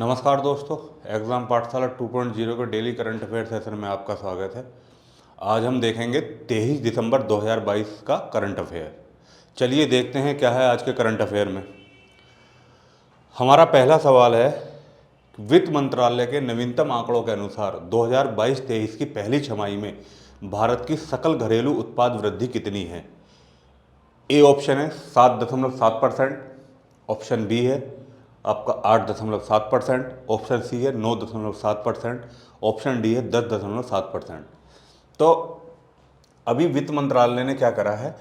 नमस्कार दोस्तों, एग्ज़ाम पाठशाला 2.0 के डेली करंट अफेयर सेशन में आपका स्वागत है। आज हम देखेंगे 23 दिसंबर 2022 का करंट अफेयर। चलिए देखते हैं क्या है आज के करंट अफेयर में। हमारा पहला सवाल है, वित्त मंत्रालय के नवीनतम आंकड़ों के अनुसार 2022-23 की पहली छमाही में भारत की सकल घरेलू उत्पाद वृद्धि कितनी है? ए ऑप्शन है 7.7%, ऑप्शन बी है आपका 8.7%, ऑप्शन सी है 9.7%, ऑप्शन डी है 10.7%। तो अभी वित्त मंत्रालय ने क्या करा है,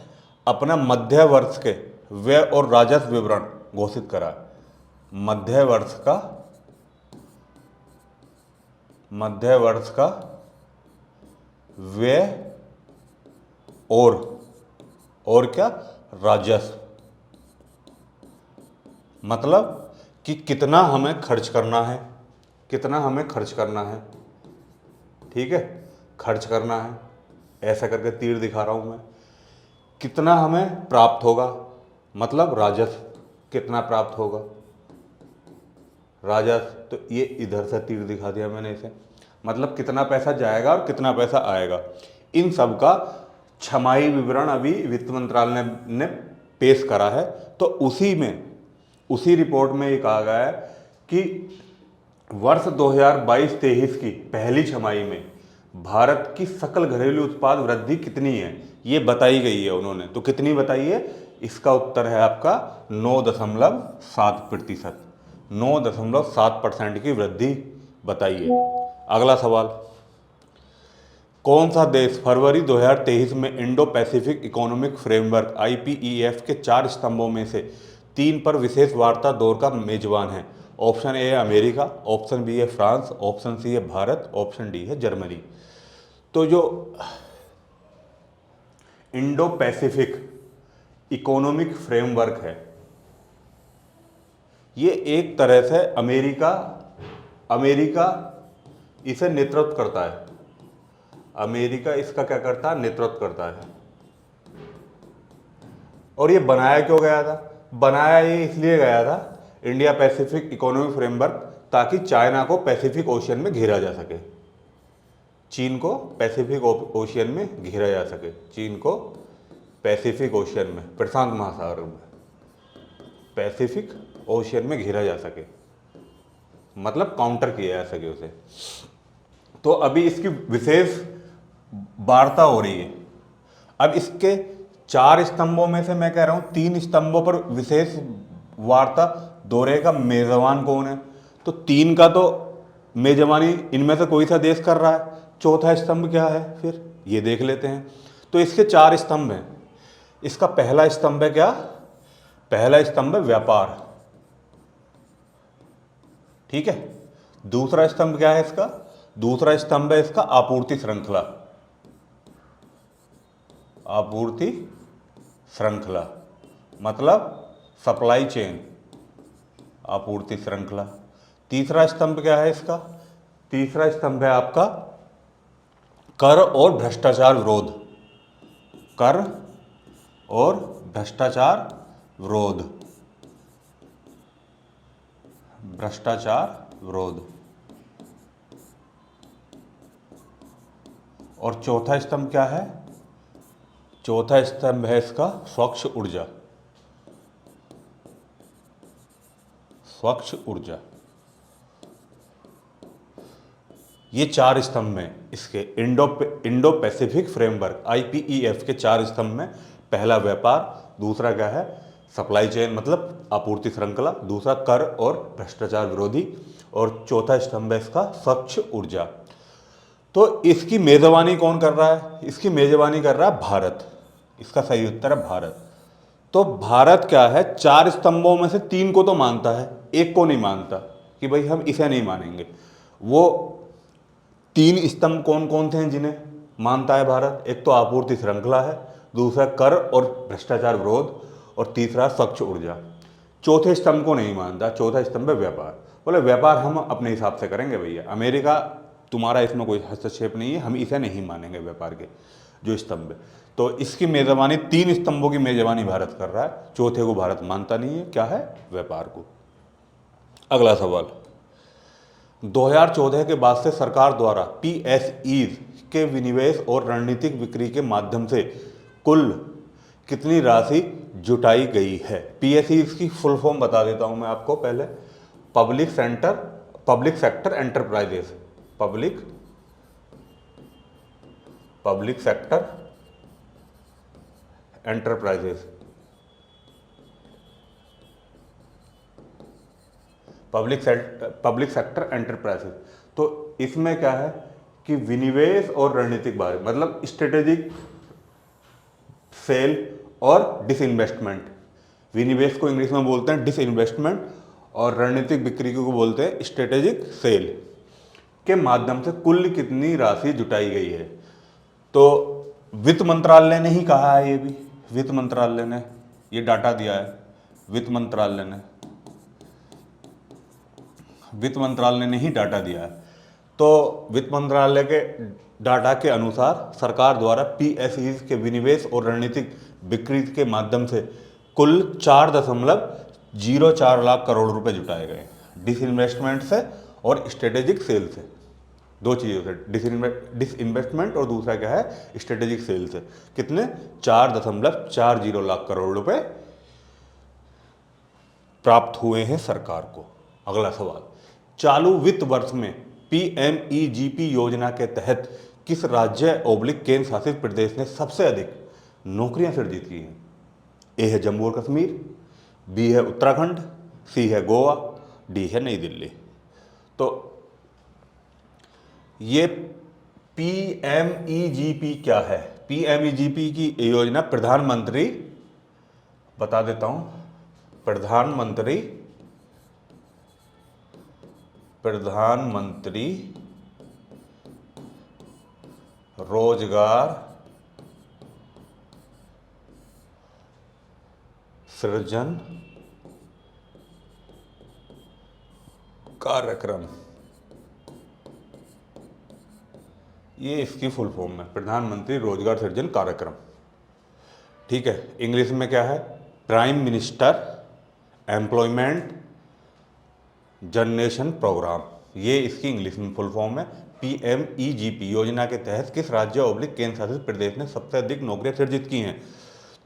अपना मध्य वर्ष के व्यय और राजस्व विवरण घोषित करा। मध्य वर्ष का व्यय और क्या, राजस्व, मतलब कि कितना हमें खर्च करना है, ठीक है, खर्च करना है, ऐसा करके तीर दिखा रहा हूं मैं। कितना हमें प्राप्त होगा, मतलब राजस्व कितना प्राप्त होगा, राजस्व, तो ये इधर से तीर दिखा दिया मैंने इसे, मतलब कितना पैसा जाएगा और कितना पैसा आएगा। इन सब का छमाही विवरण अभी वित्त मंत्रालय ने पेश करा है। तो उसी रिपोर्ट में ये कहा गया है कि वर्ष 2022-23 की पहली छमाही में भारत की सकल घरेलू उत्पाद वृद्धि कितनी है, ये बताई गई है उन्होंने। तो कितनी बताई है, इसका उत्तर है आपका 9.7%। 9.7% की वृद्धि बताई है। अगला सवाल, कौन सा देश फरवरी 2023 में Indo Pacific economic framework IPEF के 4 स्तंभों में से 3 पर विशेष वार्ता दौर का मेजबान है? ऑप्शन ए है अमेरिका, ऑप्शन बी है फ्रांस, ऑप्शन सी है भारत, ऑप्शन डी है जर्मनी। तो जो इंडो पैसिफिक इकोनॉमिक फ्रेमवर्क है, ये एक तरह से अमेरिका इसे नेतृत्व करता है। अमेरिका इसका क्या करता है, नेतृत्व करता है। और ये बनाया क्यों गया था? बनाया ये इसलिए गया था, इंडिया पैसिफिक इकोनॉमिक फ्रेमवर्क, ताकि चाइना को पैसिफिक ओशियन में घेरा जा सके, चीन को पैसिफिक ओशियन में घेरा जा सके, चीन को पैसिफिक ओशियन में, प्रशांत महासागर में, पैसिफिक ओशियन में घेरा जा सके, मतलब काउंटर किया जा सके उसे। तो अभी इसकी विशेष वार्ता हो रही है। अब इसके 4 स्तंभों में से मैं कह रहा हूं 3 स्तंभों पर विशेष वार्ता दौरे का मेजबान कौन है? तो 3 का तो मेजबानी इनमें से कोई सा देश कर रहा है। चौथा स्तंभ क्या है, फिर ये देख लेते हैं। तो इसके 4 स्तंभ हैं। इसका पहला स्तंभ है क्या? पहला स्तंभ है व्यापार, ठीक है। दूसरा स्तंभ क्या है इसका? दूसरा स्तंभ है इसका आपूर्ति श्रृंखला, आपूर्ति श्रृंखला, मतलब सप्लाई चेन, आपूर्ति श्रृंखला। तीसरा स्तंभ क्या है इसका? तीसरा स्तंभ है आपका कर और भ्रष्टाचार विरोध, कर और भ्रष्टाचार विरोध, भ्रष्टाचार विरोध। और चौथा स्तंभ क्या है? चौथा स्तंभ है इसका स्वच्छ ऊर्जा, स्वच्छ ऊर्जा। ये 4 स्तंभ में इसके इंडो पैसिफिक फ्रेमवर्क IPEF के 4 स्तंभ में पहला व्यापार, दूसरा क्या है सप्लाई चेन मतलब आपूर्ति श्रृंखला, दूसरा कर और भ्रष्टाचार विरोधी, और चौथा स्तंभ है इसका स्वच्छ ऊर्जा। तो इसकी मेजबानी कौन कर रहा है? इसकी मेजबानी कर रहा है भारत। इसका सही उत्तर है भारत। तो भारत क्या है, 4 स्तंभों में से 3 को तो मानता है, एक को नहीं मानता कि भाई हम इसे नहीं मानेंगे। वो 3 स्तंभ कौन कौन से हैं जिन्हें मानता है भारत? एक तो आपूर्ति श्रृंखला है, दूसरा कर और भ्रष्टाचार विरोध, और तीसरा स्वच्छ ऊर्जा। चौथे स्तंभ को नहीं मानता। चौथा स्तंभ है व्यापार। बोले व्यापार हम अपने हिसाब से करेंगे भैया, अमेरिका तुम्हारा इसमें कोई हस्तक्षेप नहीं है, हम इसे नहीं मानेंगे व्यापार के जो स्तंभ है। तो इसकी मेजबानी 3 स्तंभों की मेजबानी भारत कर रहा है, चौथे को भारत मानता नहीं है, क्या है? व्यापार को। अगला सवाल, 2014 के बाद से सरकार द्वारा पीएसईज के विनिवेश और रणनीतिक बिक्री के माध्यम से कुल कितनी राशि जुटाई गई है। पीएसईज की फुल फॉर्म बता देता हूं मैं आपको पहले। Public sector enterprises, public sector enterprises, public sector enterprises. तो इसमें क्या है कि विनिवेश और रणनीतिक बारे, मतलब स्ट्रेटेजिक सेल और डिसइन्वेस्टमेंट। विनिवेश को इंग्लिश में बोलते हैं डिसइन्वेस्टमेंट और रणनीतिक बिक्री को बोलते हैं स्ट्रेटेजिक सेल के माध्यम से कुल कितनी राशि जुटाई गई है। तो वित्त मंत्रालय ने ही कहा है, ये भी वित्त मंत्रालय ने ये डाटा दिया है। वित्त मंत्रालय ने ही डाटा दिया है। तो वित्त मंत्रालय के डाटा के अनुसार सरकार द्वारा पीएसईज के विनिवेश और रणनीतिक बिक्री के माध्यम से कुल 4.04 लाख करोड़ रुपए जुटाए गए, डिसइन्वेस्टमेंट से और स्ट्रेटेजिक सेल से। दो चीज़ों से, डिसइन्वेस्टमेंट और दूसरा क्या है स्ट्रेटेजिक सेल से। कितने? 4.40 लाख करोड़ रुपए प्राप्त हुए हैं सरकार को। अगला सवाल, चालू वित्त वर्ष में पीएमईजीपी योजना के तहत किस राज्य केंद्र शासित प्रदेश ने सबसे अधिक नौकरियां सृजित की हैं? ए है जम्मू और कश्मीर, बी है उत्तराखंड, सी है गोवा, डी है नई दिल्ली। तो ये पीएमईजीपी क्या है? पीएमईजीपी की योजना प्रधानमंत्री, बता देता हूं, प्रधानमंत्री रोजगार सृजन कार्यक्रम, ये इसकी फुल फॉर्म है, प्रधानमंत्री रोजगार सृजन कार्यक्रम। ठीक है, इंग्लिश में क्या है? Prime minister employment generation programme, ये इसकी इंग्लिश में फुल फॉर्म है। पीएमईजीपी योजना के तहत किस राज्य केंद्र शासित प्रदेश ने सबसे अधिक नौकरियां सृजित की हैं?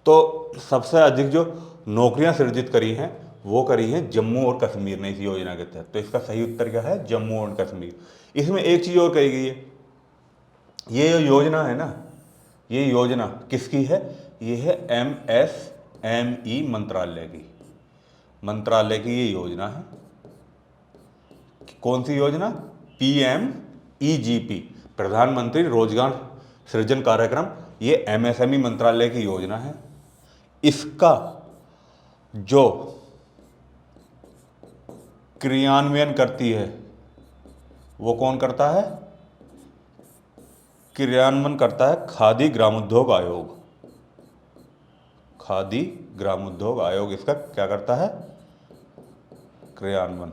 तो सबसे अधिक जो नौकरियां सृजित करी हैं वो करी हैं जम्मू और कश्मीर ने इस योजना के तहत। तो इसका सही उत्तर क्या है? जम्मू और कश्मीर। इसमें एक चीज़ और कही गई है, ये जो योजना है ना, ये योजना किसकी है? ये है एमएसएमई मंत्रालय की ये योजना है। कौन सी योजना? पीएमईजीपी, प्रधानमंत्री रोजगार सृजन कार्यक्रम, ये एमएसएमई मंत्रालय की योजना है। इसका जो क्रियान्वयन करती है वो कौन करता है? क्रियान्वयन करता है खादी ग्रामोद्योग आयोग। खादी ग्रामोद्योग आयोग इसका क्या करता है? क्रियान्वयन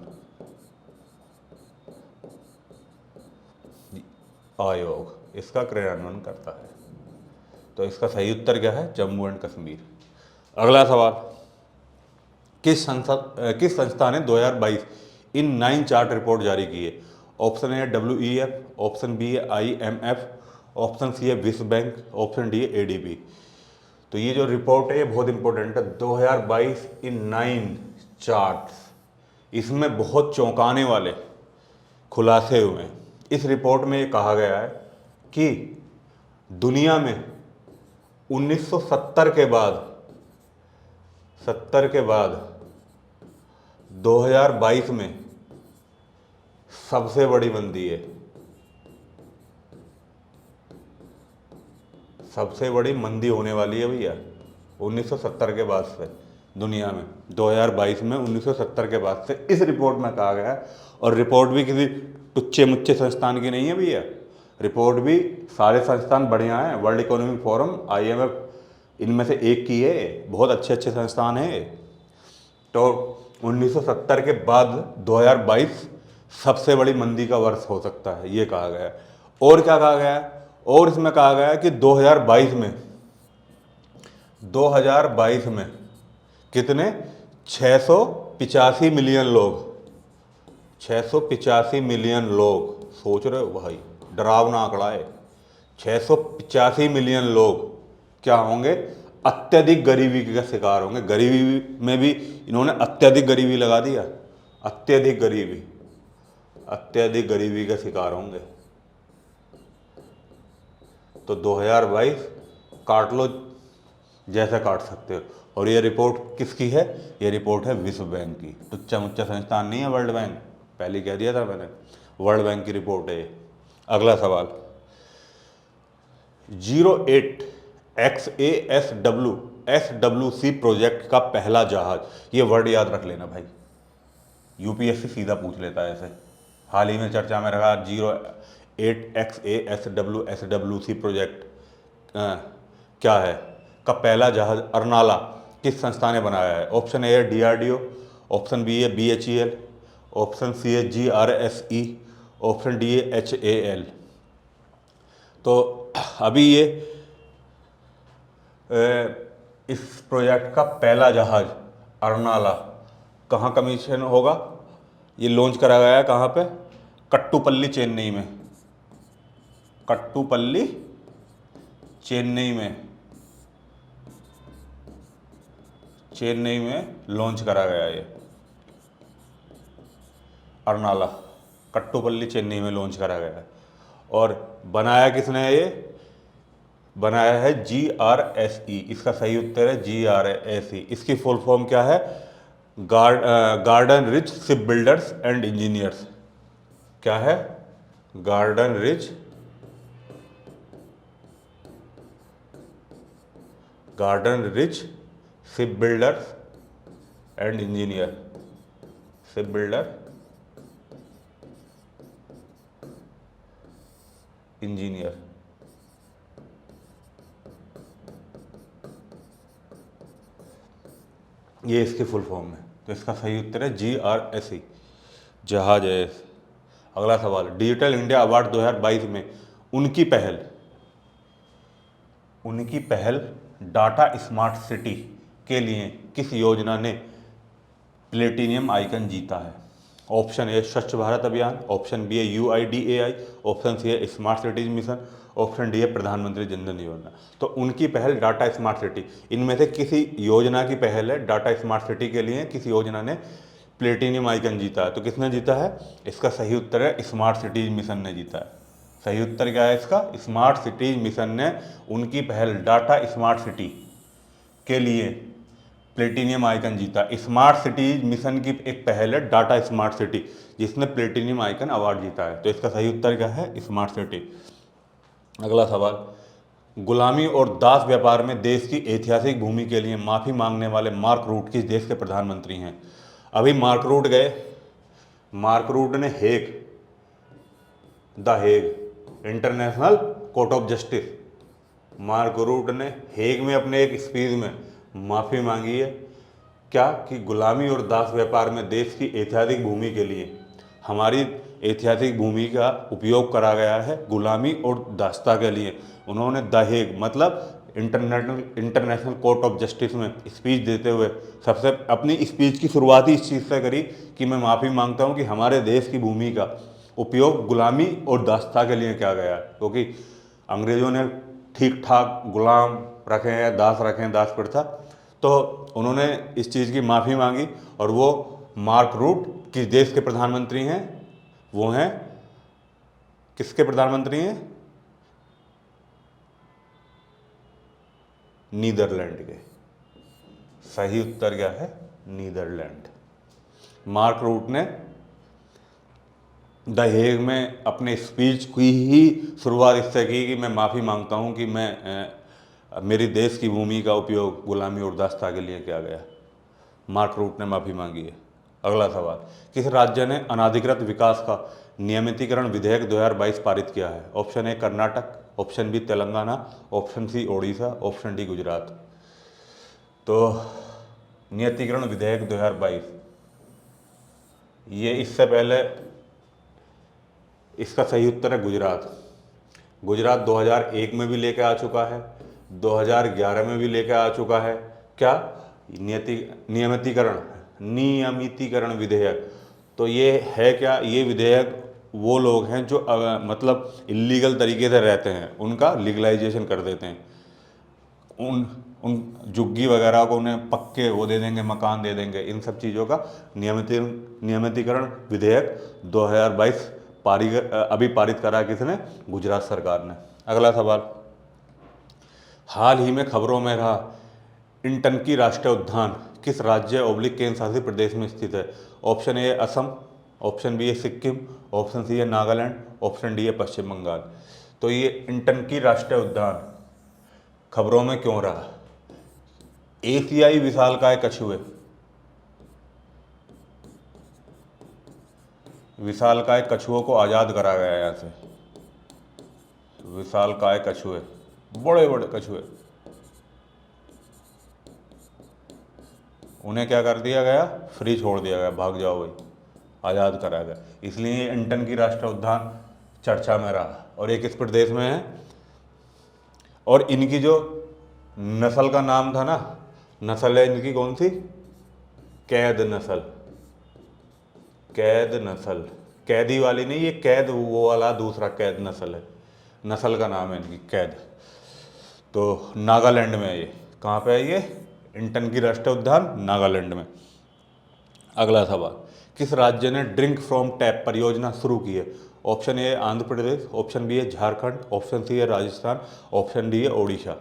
आयोग इसका क्रियान्वयन करता है। तो इसका सही उत्तर क्या है? जम्मू एंड कश्मीर। अगला सवाल, किस संस्था ने 2022 इन 9 चार्ट रिपोर्ट जारी की है? ऑप्शन ए है WEF, ऑप्शन बी है IMF, ऑप्शन सी है विश्व बैंक, ऑप्शन डी है ADB। तो ये जो रिपोर्ट है ये बहुत इंपॉर्टेंट है, 2022 इन 9 चार्ट्स। इसमें बहुत चौंकाने वाले खुलासे हुए हैं। इस रिपोर्ट में ये कहा गया है कि दुनिया में 1970 के बाद 2022 में सबसे बड़ी मंदी है। सबसे बड़ी मंदी होने वाली है भैया 1970 के बाद से दुनिया में, 2022 में 1970 के बाद से इस रिपोर्ट में कहा गया है। और रिपोर्ट भी किसी टुच्चे मुच्चे संस्थान की नहीं है भैया, रिपोर्ट भी सारे संस्थान बढ़िया हैं, वर्ल्ड इकोनॉमिक फोरम, IMF इनमें से एक की है, बहुत अच्छे अच्छे संस्थान हैं। तो 1970 के बाद 2022 सबसे बड़ी मंदी का वर्ष हो सकता है, ये कहा गया है। और क्या कहा गया है? और इसमें कहा गया है कि 2022 में कितने 685 मिलियन लोग 685 मिलियन लोग, सोच रहे हो भाई, डरावना आंकड़ा है। 685 मिलियन लोग क्या होंगे, अत्यधिक गरीबी का शिकार होंगे। गरीबी में भी इन्होंने अत्यधिक गरीबी लगा दिया, अत्यधिक गरीबी, अत्यधिक गरीबी का शिकार होंगे। तो 2022 काट लो जैसा काट सकते हो। और ये रिपोर्ट किसकी है, ये रिपोर्ट है विश्व बैंक की, टुच्चा मुच्चा संस्थान नहीं है वर्ल्ड बैंक, पहले ही कह दिया था मैंने, वर्ल्ड बैंक की रिपोर्ट है ये। अगला सवाल, 08XASWC प्रोजेक्ट का पहला जहाज, ये वर्ड याद रख लेना भाई, यूपीएससी सीधा पूछ लेता है ऐसे। हाल ही में चर्चा में रहा 08XASWC प्रोजेक्ट क्या है का पहला जहाज अरनाला किस संस्था ने बनाया है। ऑप्शन ए है DRDO, ऑप्शन बी है BHEL, ऑप्शन सी है GRSE, ऑप्शन डी है HAL। तो अभी ये इस प्रोजेक्ट का पहला जहाज अरनाला कहाँ कमीशन होगा, ये लॉन्च करा गया है कहाँ पे, कट्टुपल्ली चेन्नई में, कट्टुपल्ली चेन्नई में लॉन्च करा गया ये अरनाला, कट्टुपल्ली चेन्नई में लॉन्च करा गया है। और बनाया किसने है, ये बनाया है GRSE, इसका सही उत्तर है GRSE। इसकी फुल फॉर्म क्या है, garden rich ship builders and engineers. क्या है, garden rich ship builders and engineer, ship builder engineer. ये इसकी फुल फॉर्म है, तो इसका सही उत्तर है GRSE, जहाज है। अगला सवाल, डिजिटल इंडिया अवार्ड 2022 में उनकी पहल डाटा स्मार्ट सिटी के लिए किस योजना ने प्लेटिनियम आइकन जीता है। ऑप्शन ए स्वच्छ भारत अभियान, ऑप्शन बी है UIDAI, ऑप्शन सी है smart cities mission, option D है प्रधानमंत्री जन धन योजना। तो उनकी पहल डाटा स्मार्ट सिटी, इनमें से किसी योजना की पहल है डाटा स्मार्ट सिटी के लिए, किस योजना ने प्लेटिनियम आइकन जीता है। तो किसने जीता है, इसका सही उत्तर है स्मार्ट सिटीज मिशन ने जीता है। सही उत्तर क्या है इसका, स्मार्ट सिटीज मिशन ने उनकी पहल डाटा स्मार्ट सिटी के लिए प्लेटिनियम आइकन जीता। स्मार्ट सिटीज मिशन की एक पहल है डाटा स्मार्ट सिटी, जिसने प्लेटिनियम आइकन अवार्ड जीता है। तो इसका सही उत्तर क्या है, स्मार्ट सिटी। अगला सवाल, गुलामी और दास व्यापार में देश की ऐतिहासिक भूमि के लिए माफ़ी मांगने वाले मार्क रूट किस देश के प्रधानमंत्री हैं। अभी मार्क रूट गए, मार्क रूट ने the Hague International Court of Justice, Mark Rutte ने हेग में अपने एक स्पीच में माफ़ी मांगी है क्या, कि गुलामी और दास व्यापार में देश की ऐतिहासिक भूमि के लिए, हमारी ऐतिहासिक भूमि का उपयोग करा गया है गुलामी और दासता के लिए। उन्होंने द हेग मतलब इंटरनेशनल कोर्ट ऑफ जस्टिस में स्पीच देते हुए सबसे अपनी स्पीच की शुरुआत ही इस चीज़ से करी कि मैं माफ़ी मांगता हूं कि हमारे देश की भूमि का उपयोग गुलामी और दासता के लिए किया गया है, क्योंकि अंग्रेज़ों ने ठीक ठाक गुलाम रखे हैं, दास रखे हैं, दास प्रथा। तो उन्होंने इस चीज़ की माफ़ी मांगी और वो मार्क रूट किस देश के प्रधानमंत्री हैं, वो हैं किसके प्रधानमंत्री हैं, नीदरलैंड के। सही उत्तर क्या है, नीदरलैंड। मार्क रूट ने द हेग में अपने स्पीच की ही शुरुआत इससे की कि मैं माफ़ी मांगता हूं कि मेरी देश की भूमि का उपयोग गुलामी और दासता के लिए किया गया। मार्क रूट ने माफ़ी मांगी है। अगला सवाल, किस राज्य ने अनाधिकृत विकास का नियमितीकरण विधेयक 2022 पारित किया है। Option A Karnataka, option B Telangana, option C Odisha, option D Gujarat. तो नियमितीकरण विधेयक 2022, ये इससे पहले इसका सही उत्तर है गुजरात। गुजरात 2001 में भी लेकर आ चुका है, 2011 में भी लेकर आ चुका है क्या, नियमितीकरण विधेयक। तो ये है क्या, ये विधेयक वो लोग हैं जो मतलब इलीगल तरीके से रहते हैं उनका लीगलाइजेशन कर देते हैं। उन उन झुग्गी वगैरह को उन्हें पक्के वो दे देंगे, मकान दे देंगे। इन सब चीज़ों का नियमितीकरण विधेयक 2022 अभी पारित करा किसने, गुजरात सरकार ने। अगला सवाल, हाल ही में खबरों में रहा इंटनकी राष्ट्रीय उद्यान किस राज्य ओब्लिक केंद्र शासित प्रदेश में स्थित है? Option A Assam, option B है सिक्किम, ऑप्शन सी है नागालैंड, ऑप्शन डी है पश्चिम बंगाल। तो ये इंटनकी राष्ट्रीय उद्यान खबरों में क्यों रहा? एशियाई विशालकाय कछुए, विशालकाय कछुओं को आज़ाद करा गया यहाँ से। विशालकाय कछुए, बड़े बड़े कछुए, उन्हें क्या कर दिया गया, फ्री छोड़ दिया गया, भाग जाओ भाई, आज़ाद करा गया। इसलिए इंटनकी राष्ट्रीय उद्यान चर्चा में रहा। और ये किस प्रदेश में है? और इनकी जो नस्ल का नाम था ना, नस्ल है इनकी कौन सी, कैद नस्ल। कैद नस्ल, कैदी वाली नहीं, ये कैद वो वाला दूसरा कैद नस्ल है, नस्ल का नाम है इनकी कैद। तो नागालैंड में है ये। कहाँ पे है ये? इंटनकी राष्ट्रीय उद्यान नागालैंड में। अगला सवाल, किस राज्य ने ड्रिंक फ्रॉम टैप परियोजना शुरू की है? Option A Andhra Pradesh, option B है झारखंड, ऑप्शन सी है राजस्थान, ऑप्शन डी है ओडिशा।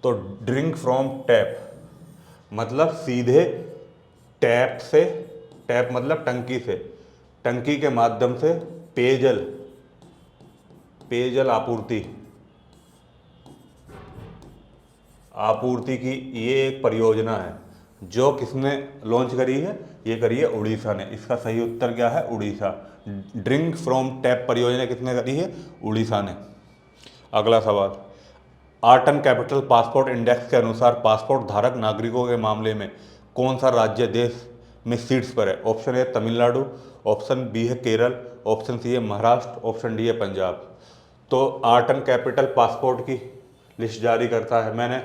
तो ड्रिंक फ्रॉम टैप मतलब सीधे टैप से, टैप मतलब टंकी से, टंकी के माध्यम से पेयजल, पेयजल आपूर्ति की ये एक परियोजना है जो किसने लॉन्च करी है? ये करी है उड़ीसा ने। इसका सही उत्तर क्या है? उड़ीसा। ड्रिंक फ्रॉम टैप परियोजना किसने करी है? उड़ीसा ने। अगला सवाल, आर्टन कैपिटल पासपोर्ट इंडेक्स के अनुसार पासपोर्ट धारक नागरिकों के मामले में कौन सा राज्य देश में सीट्स पर है? Option A Tamil Nadu, option B है केरल, ऑप्शन सी है महाराष्ट्र, ऑप्शन डी है पंजाब। तो आर्टन कैपिटल पासपोर्ट की लिस्ट जारी करता है। मैंने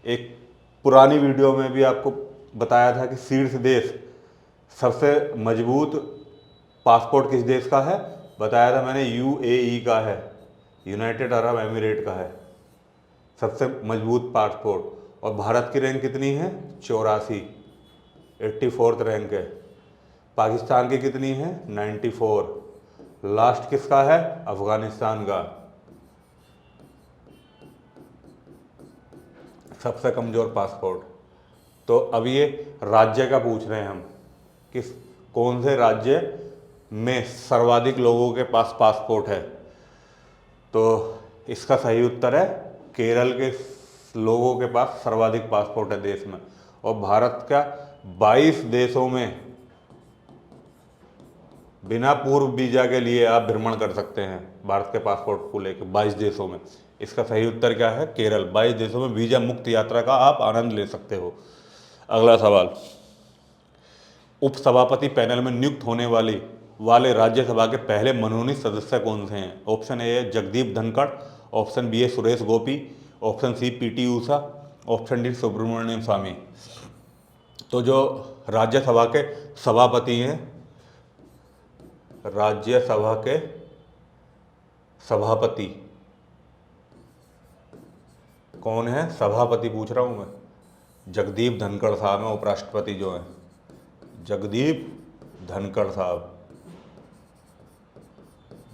एक पुरानी वीडियो में भी आपको बताया था कि शीर्ष देश, सबसे मजबूत पासपोर्ट किस देश का है? बताया था मैंने, यूएई का है, यूनाइटेड अरब एमिरेट का है सबसे मजबूत पासपोर्ट। और भारत की रैंक कितनी है? 84, 84th रैंक है। पाकिस्तान की कितनी है? 94। लास्ट किसका है? अफगानिस्तान का, सबसे कमज़ोर पासपोर्ट। तो अब ये राज्य का पूछ रहे हैं हम, किस कौन से राज्य में सर्वाधिक लोगों के पास पासपोर्ट है? तो इसका सही उत्तर है केरल के लोगों के पास सर्वाधिक पासपोर्ट है देश में। और भारत का 22 देशों में बिना पूर्व वीजा के लिए आप भ्रमण कर सकते हैं भारत के पासपोर्ट को लेकर 22 देशों में। इसका सही उत्तर क्या है? केरल। 22 देशों में वीजा मुक्त यात्रा का आप आनंद ले सकते हो। अगला सवाल, उपसभापति पैनल में नियुक्त होने वाले राज्यसभा के पहले मनोनीत सदस्य कौन से हैं? ऑप्शन ए है जगदीप धनखड़, ऑप्शन बी है Suresh Gopi, option C PT Usha, option D Subramanian Swamy. तो जो राज्यसभा के सभापति हैं, राज्यसभा के सभापति कौन है? सभापति पूछ रहा हूं मैं। जगदीप धनखड़ साहब हैं उपराष्ट्रपति जो हैं, जगदीप धनखड़ साहब,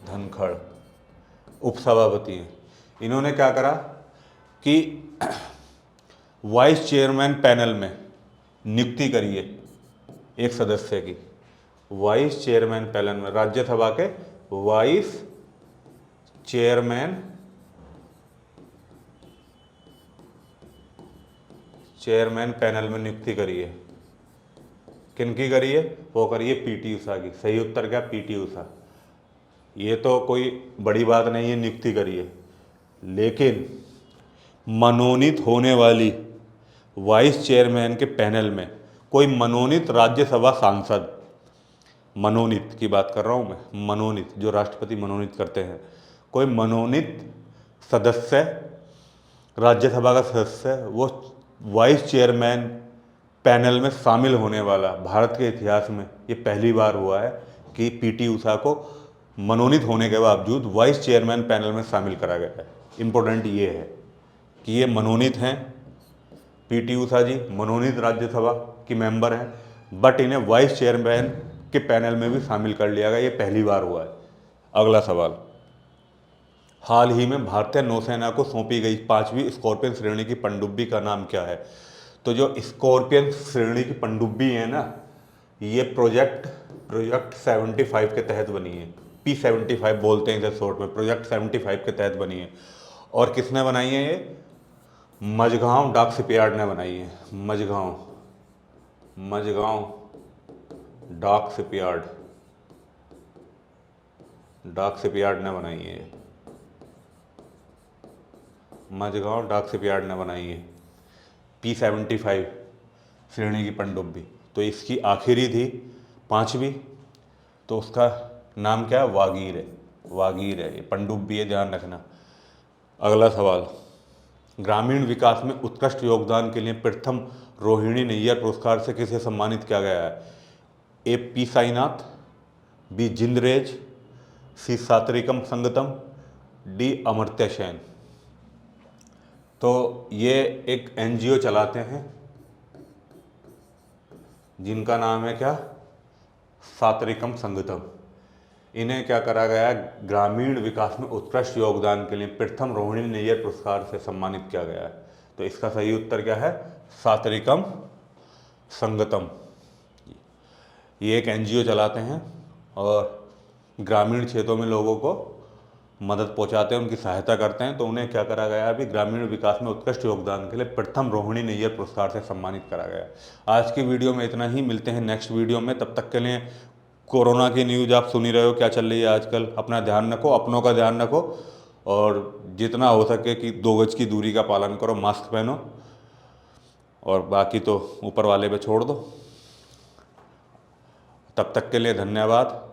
धनखड़ उपसभापति हैं। इन्होंने क्या करा कि वाइस चेयरमैन पैनल में नियुक्ति करी है एक सदस्य की। वाइस चेयरमैन पैनल में, राज्यसभा के वाइस चेयरमैन पैनल में नियुक्ति करी है। किनकी करी है? वो करी है पीटी ऊषा की। सही उत्तर क्या? पीटी ऊषा। ये तो कोई बड़ी बात नहीं है, नियुक्ति करी है। लेकिन मनोनीत होने वाली वाइस चेयरमैन के पैनल में कोई मनोनीत राज्यसभा सांसद, मनोनीत की बात कर रहा हूँ मैं, मनोनीत जो राष्ट्रपति मनोनीत करते हैं, कोई मनोनीत सदस्य, राज्यसभा का सदस्य वो वाइस चेयरमैन पैनल में शामिल होने वाला भारत के इतिहास में ये पहली बार हुआ है कि पीटी उषा को मनोनीत होने के बावजूद वाइस चेयरमैन पैनल में शामिल करा गया है। इम्पोर्टेंट ये है कि ये मनोनीत हैं, पीटी उषा जी मनोनीत राज्यसभा की मेंबर हैं, बट इन्हें वाइस चेयरमैन के पैनल में भी शामिल कर लिया गया। ये पहली बार हुआ है। अगला सवाल, हाल ही में भारतीय नौसेना को सौंपी गई 5वीं स्कॉर्पियन श्रेणी की पनडुब्बी का नाम क्या है? तो जो स्कॉर्पियन श्रेणी की पनडुब्बी है ना, ये प्रोजेक्ट 75 के तहत बनी है। P75 बोलते हैं इसे शॉर्ट में, प्रोजेक्ट 75 के तहत बनी है। और किसने बनाई है ये? मझगांव डाक शिपयार्ड ने बनाई है। मझगांव डाक शिपयार्ड ने बनाई है। मझगांव डाक शिपयार्ड ने बनाई है P75 श्रेणी की पनडुब्बी। तो इसकी आखिरी थी 5वीं, तो उसका नाम क्या है? वागीर है। वागीर है, ये पनडुब्बी है, ध्यान रखना। अगला सवाल, ग्रामीण विकास में उत्कृष्ट योगदान के लिए प्रथम रोहिणी नैयर पुरस्कार से किसे सम्मानित किया गया है? ए पी साईनाथ, बी जिंदरेज, सी सातरिकम संगतम, डी अमर्त्य सेन। तो ये एक एनजीओ चलाते हैं जिनका नाम है क्या? सातरिकम संगतम। इन्हें क्या करा गया है? ग्रामीण विकास में उत्कृष्ट योगदान के लिए प्रथम रोहिणी नैयर पुरस्कार से सम्मानित किया गया है। तो इसका सही उत्तर क्या है? सातरिकम संगतम। ये एक एनजीओ चलाते हैं और ग्रामीण क्षेत्रों में लोगों को मदद पहुंचाते हैं, उनकी सहायता करते हैं। तो उन्हें क्या करा गया? अभी ग्रामीण विकास में उत्कृष्ट योगदान के लिए प्रथम रोहिणी नैयर पुरस्कार से सम्मानित करा गया। आज की वीडियो में इतना ही, मिलते हैं नेक्स्ट वीडियो में। तब तक के लिए कोरोना की न्यूज़ आप सुन ही रहे हो क्या चल रही है आजकल। अपना ध्यान रखो, अपनों का ध्यान रखो, और जितना हो सके कि 2 गज की दूरी का पालन करो, मास्क पहनो, और बाकी तो ऊपर वाले पे छोड़ दो। तब तक के लिए धन्यवाद।